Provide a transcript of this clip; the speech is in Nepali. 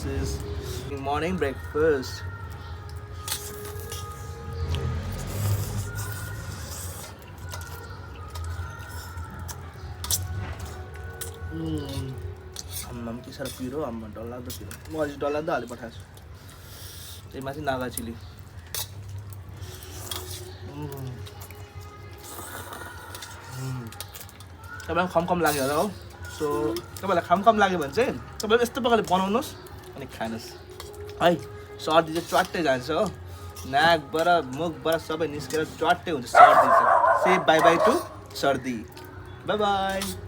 is morning breakfast. आम्माम के साह्रो पिरो आम्मा डरलाग्दो पिरो म अझै डरलाग्दो हाली पठाएको छु त्यही माथि नागा चिली तपाईँलाई खम लाग्यो होला हो सो तपाईँलाई खम लाग्यो भने चाहिँ तपाईँले यस्तो प्रकारले बनाउनुहोस् अनि खानुहोस् है सर्दी चाहिँ च्वाट्टै जान्छ हो नाकबाट मुखबाट सबै निस्केर च्वाट्टै हुन्छ सर्दी चाहिँ से बाई बाई टु सर्दी बाई बाई